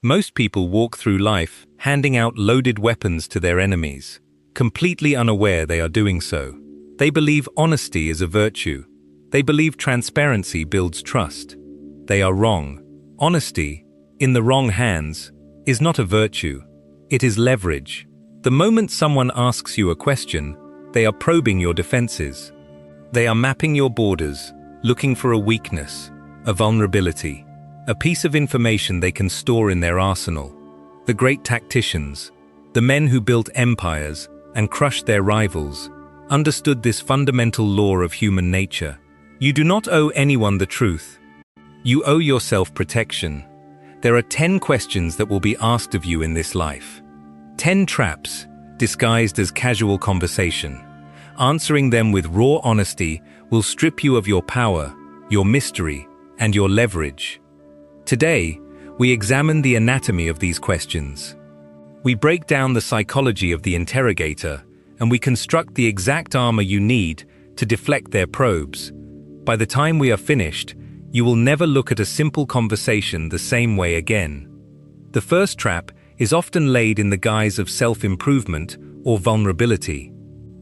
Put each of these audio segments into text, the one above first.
Most people walk through life handing out loaded weapons to their enemies, completely unaware they are doing so. They believe honesty is a virtue. They believe transparency builds trust. They are wrong. Honesty, in the wrong hands, is not a virtue. It is leverage. The moment someone asks you a question, they are probing your defenses. They are mapping your borders, looking for a weakness, a vulnerability, a piece of information they can store in their arsenal. The great tacticians, the men who built empires and crushed their rivals, understood this fundamental law of human nature. You do not owe anyone the truth. You owe yourself protection. There are 10 questions that will be asked of you in this life. 10 traps, disguised as casual conversation. Answering them with raw honesty will strip you of your power, your mystery, and your leverage. Today, we examine the anatomy of these questions. We break down the psychology of the interrogator, and we construct the exact armor you need to deflect their probes. By the time we are finished, you will never look at a simple conversation the same way again. The first trap is often laid in the guise of self-improvement or vulnerability.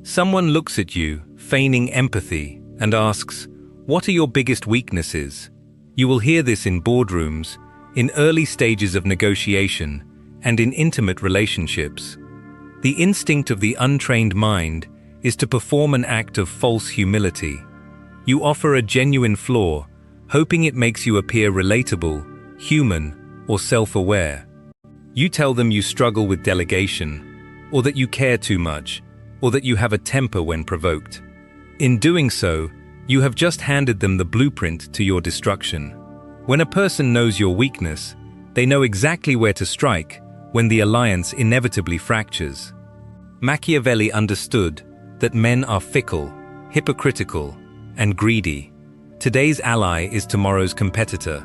Someone looks at you, feigning empathy, and asks, "What are your biggest weaknesses?" You will hear this in boardrooms, in early stages of negotiation, and in intimate relationships. The instinct of the untrained mind is to perform an act of false humility. You offer a genuine flaw, hoping it makes you appear relatable, human, or self-aware. You tell them you struggle with delegation, or that you care too much, or that you have a temper when provoked. In doing so, you have just handed them the blueprint to your destruction. When a person knows your weakness, they know exactly where to strike when the alliance inevitably fractures. Machiavelli understood that men are fickle, hypocritical, and greedy. Today's ally is tomorrow's competitor.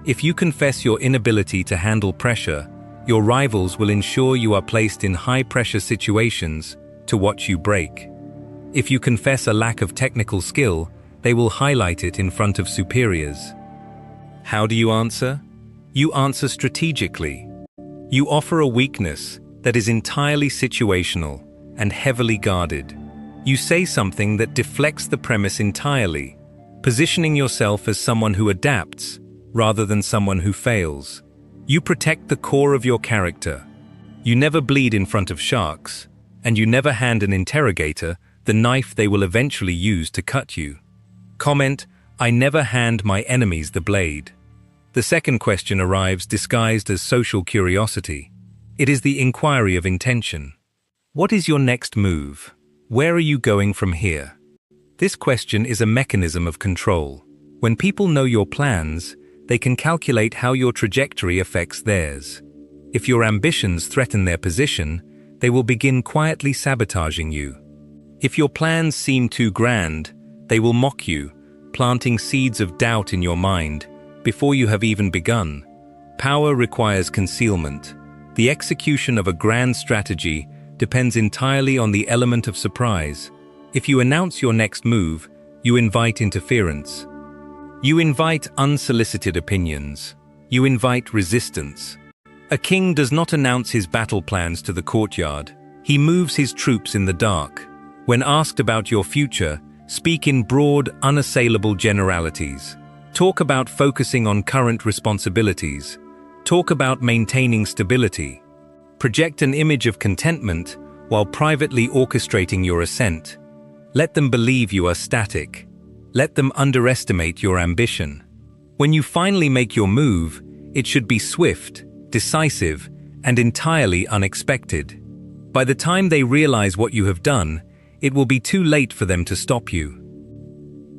If you confess your inability to handle pressure, your rivals will ensure you are placed in high-pressure situations to watch you break. If you confess a lack of technical skill, they will highlight it in front of superiors. How do you answer? You answer strategically. You offer a weakness that is entirely situational and heavily guarded. You say something that deflects the premise entirely, positioning yourself as someone who adapts rather than someone who fails. You protect the core of your character. You never bleed in front of sharks, and you never hand an interrogator the knife they will eventually use to cut you. Comment, "I never hand my enemies the blade." The second question arrives disguised as social curiosity. It is the inquiry of intention. What is your next move? Where are you going from here? This question is a mechanism of control. When people know your plans, they can calculate how your trajectory affects theirs. If your ambitions threaten their position, they will begin quietly sabotaging you. If your plans seem too grand, they will mock you, planting seeds of doubt in your mind before you have even begun. Power requires concealment. The execution of a grand strategy depends entirely on the element of surprise. If you announce your next move, you invite interference. You invite unsolicited opinions. You invite resistance. A king does not announce his battle plans to the courtyard. He moves his troops in the dark. When asked about your future, speak in broad, unassailable generalities. Talk about focusing on current responsibilities. Talk about maintaining stability. Project an image of contentment while privately orchestrating your ascent. Let them believe you are static. Let them underestimate your ambition. When you finally make your move, it should be swift, decisive, and entirely unexpected. By the time they realize what you have done, it will be too late for them to stop you.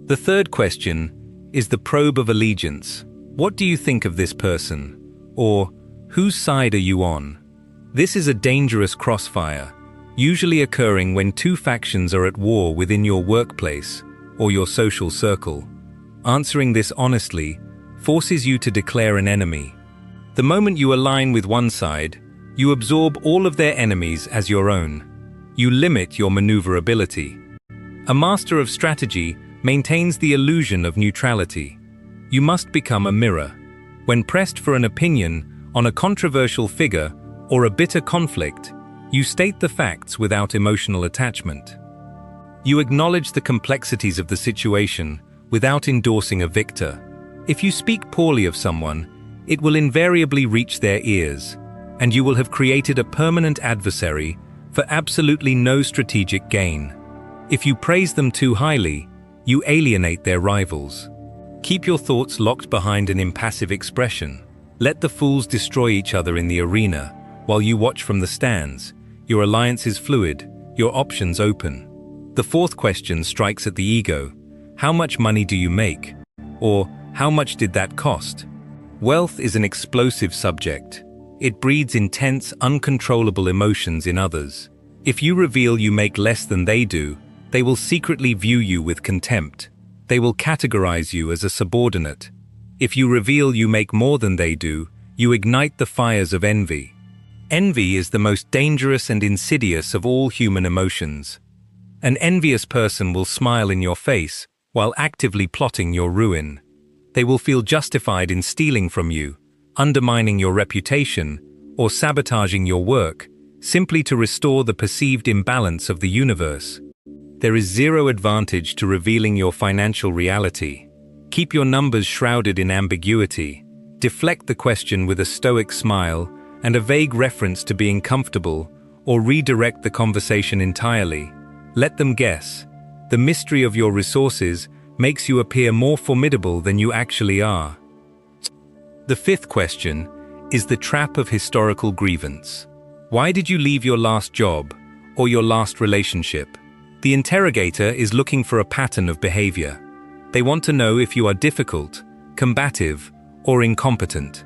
The third question is the probe of allegiance. What do you think of this person? Or, whose side are you on? This is a dangerous crossfire, usually occurring when two factions are at war within your workplace or your social circle. Answering this honestly forces you to declare an enemy. The moment you align with one side, you absorb all of their enemies as your own. You limit your maneuverability. A master of strategy maintains the illusion of neutrality. You must become a mirror. When pressed for an opinion On a controversial figure or a bitter conflict, you state the facts without emotional attachment. You acknowledge the complexities of the situation without endorsing a victor. If you speak poorly of someone, it will invariably reach their ears, and you will have created a permanent adversary for absolutely no strategic gain. If you praise them too highly, you alienate their rivals. Keep your thoughts locked behind an impassive expression. Let the fools destroy each other in the arena, while you watch from the stands. Your alliance is fluid, your options open. The fourth question strikes at the ego. How much money do you make? Or, how much did that cost? Wealth is an explosive subject. It breeds intense, uncontrollable emotions in others. If you reveal you make less than they do, they will secretly view you with contempt. They will categorize you as a subordinate. If you reveal you make more than they do, you ignite the fires of envy. Envy is the most dangerous and insidious of all human emotions. An envious person will smile in your face while actively plotting your ruin. They will feel justified in stealing from you, undermining your reputation, or sabotaging your work, simply to restore the perceived imbalance of the universe. There is zero advantage to revealing your financial reality. Keep your numbers shrouded in ambiguity. Deflect the question with a stoic smile and a vague reference to being comfortable, or redirect the conversation entirely. Let them guess. The mystery of your resources makes you appear more formidable than you actually are. The fifth question is the trap of historical grievance. Why did you leave your last job or your last relationship? The interrogator is looking for a pattern of behavior. They want to know if you are difficult, combative, or incompetent.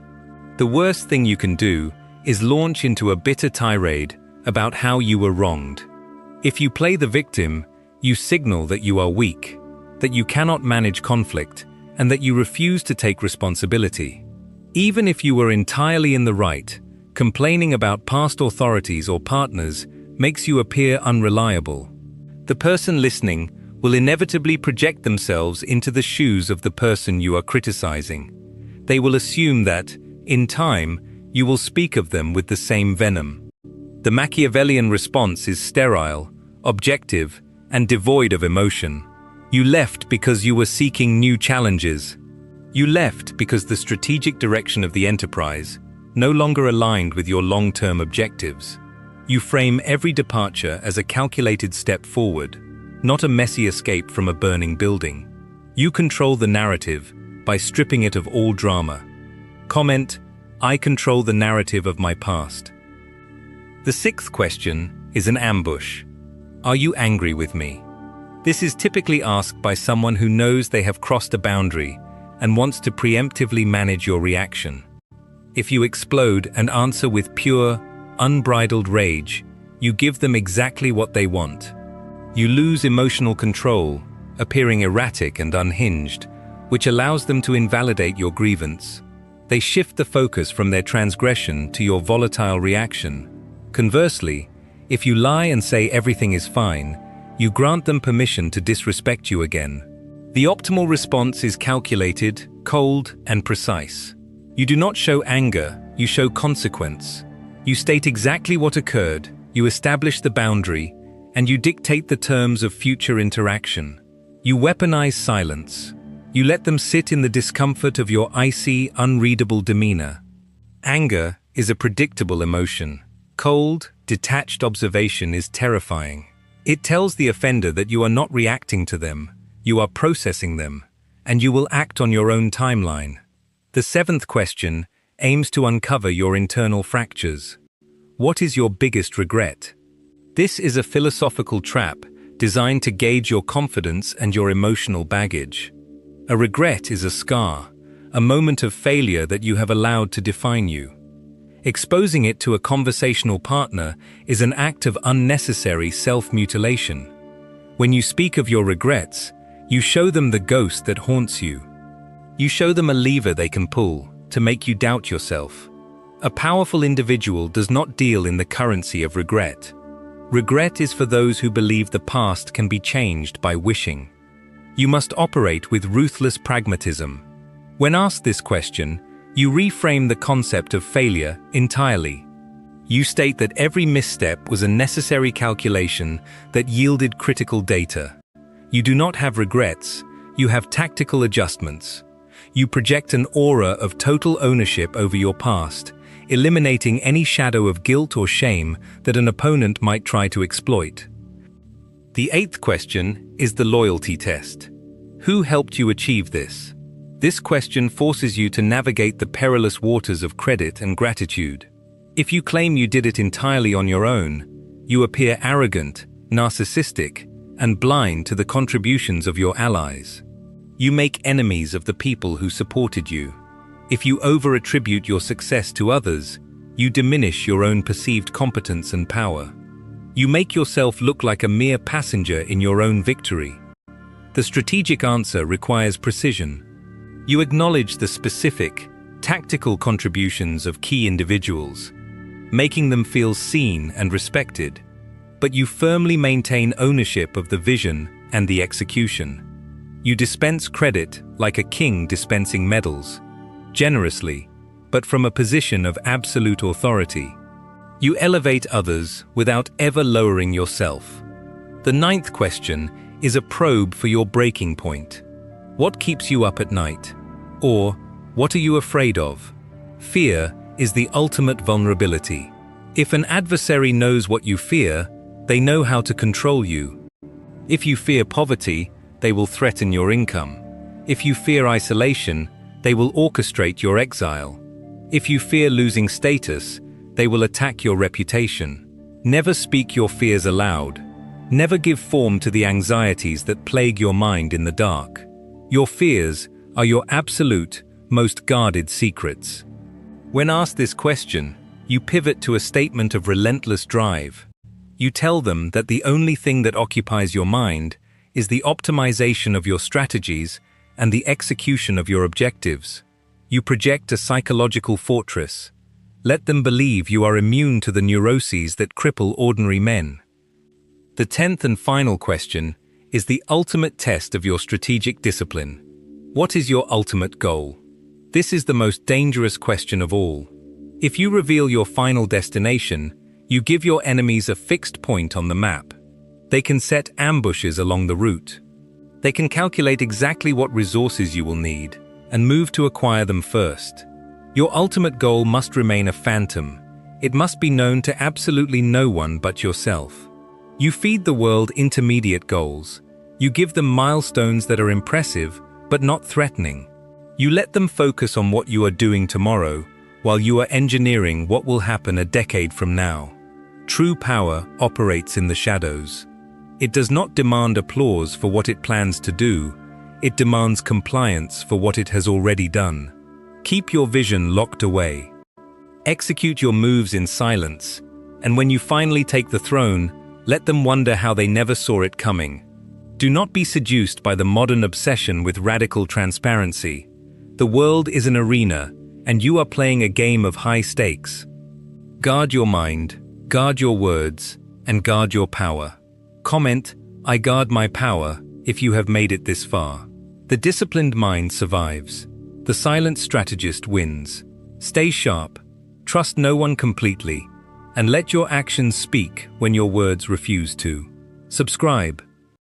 The worst thing you can do is launch into a bitter tirade about how you were wronged. If you play the victim, you signal that you are weak, that you cannot manage conflict, and that you refuse to take responsibility. Even if you were entirely in the right, complaining about past authorities or partners makes you appear unreliable. The person listening will inevitably project themselves into the shoes of the person you are criticizing. They will assume that, in time, you will speak of them with the same venom. The Machiavellian response is sterile, objective, and devoid of emotion. You left because you were seeking new challenges. You left because the strategic direction of the enterprise no longer aligned with your long-term objectives. You frame every departure as a calculated step forward, not a messy escape from a burning building. You control the narrative by stripping it of all drama. Comment, I control the narrative of my past. The sixth question is an ambush. Are you angry with me? This is typically asked by someone who knows they have crossed a boundary and wants to preemptively manage your reaction. If you explode and answer with pure, unbridled rage, you give them exactly what they want. You lose emotional control, appearing erratic and unhinged, which allows them to invalidate your grievance. They shift the focus from their transgression to your volatile reaction. Conversely, if you lie and say everything is fine, you grant them permission to disrespect you again. The optimal response is calculated, cold, and precise. You do not show anger, you show consequence. You state exactly what occurred, you establish the boundary, and you dictate the terms of future interaction. You weaponize silence. You let them sit in the discomfort of your icy, unreadable demeanor. Anger is a predictable emotion. Cold, detached observation is terrifying. It tells the offender that you are not reacting to them, you are processing them, and you will act on your own timeline. The seventh question aims to uncover your internal fractures. What is your biggest regret? This is a philosophical trap designed to gauge your confidence and your emotional baggage. A regret is a scar, a moment of failure that you have allowed to define you. Exposing it to a conversational partner is an act of unnecessary self-mutilation. When you speak of your regrets, you show them the ghost that haunts you. You show them a lever they can pull to make you doubt yourself. A powerful individual does not deal in the currency of regret. Regret is for those who believe the past can be changed by wishing. You must operate with ruthless pragmatism. When asked this question, You reframe the concept of failure entirely. You state that every misstep was a necessary calculation that yielded critical data. You do not have regrets, you have tactical adjustments. You project an aura of total ownership over your past, eliminating any shadow of guilt or shame that an opponent might try to exploit. The eighth question is the loyalty test. Who helped you achieve this? This question forces you to navigate the perilous waters of credit and gratitude. If you claim you did it entirely on your own, you appear arrogant, narcissistic, and blind to the contributions of your allies. You make enemies of the people who supported you. If you over-attribute your success to others, you diminish your own perceived competence and power. You make yourself look like a mere passenger in your own victory. The strategic answer requires precision. You acknowledge the specific, tactical contributions of key individuals, making them feel seen and respected, but you firmly maintain ownership of the vision and the execution. You dispense credit like a king dispensing medals, generously, but from a position of absolute authority. You elevate others without ever lowering yourself. The ninth question is a probe for your breaking point. What keeps you up at night? Or, what are you afraid of? Fear is the ultimate vulnerability. If an adversary knows what you fear, they know how to control you. If you fear poverty, they will threaten your income. If you fear isolation, they will orchestrate your exile. If you fear losing status, they will attack your reputation. Never speak your fears aloud. Never give form to the anxieties that plague your mind in the dark. Your fears are your absolute, most guarded secrets. When asked this question, you pivot to a statement of relentless drive. You tell them that the only thing that occupies your mind is the optimization of your strategies and the execution of your objectives. You project a psychological fortress. Let them believe you are immune to the neuroses that cripple ordinary men. The 10th and final question is the ultimate test of your strategic discipline. What is your ultimate goal? This is the most dangerous question of all. If you reveal your final destination, you give your enemies a fixed point on the map. They can set ambushes along the route. They can calculate exactly what resources you will need and move to acquire them first. Your ultimate goal must remain a phantom. It must be known to absolutely no one but yourself. You feed the world intermediate goals. You give them milestones that are impressive, but not threatening. You let them focus on what you are doing tomorrow, while you are engineering what will happen a decade from now. True power operates in the shadows. It does not demand applause for what it plans to do. It demands compliance for what it has already done. Keep your vision locked away. Execute your moves in silence, and when you finally take the throne, let them wonder how they never saw it coming. Do not be seduced by the modern obsession with radical transparency. The world is an arena, and you are playing a game of high stakes. Guard your mind, guard your words, and guard your power. Comment, "I guard my power," if you have made it this far. The disciplined mind survives. The silent strategist wins. Stay sharp, trust no one completely, and let your actions speak when your words refuse to. Subscribe.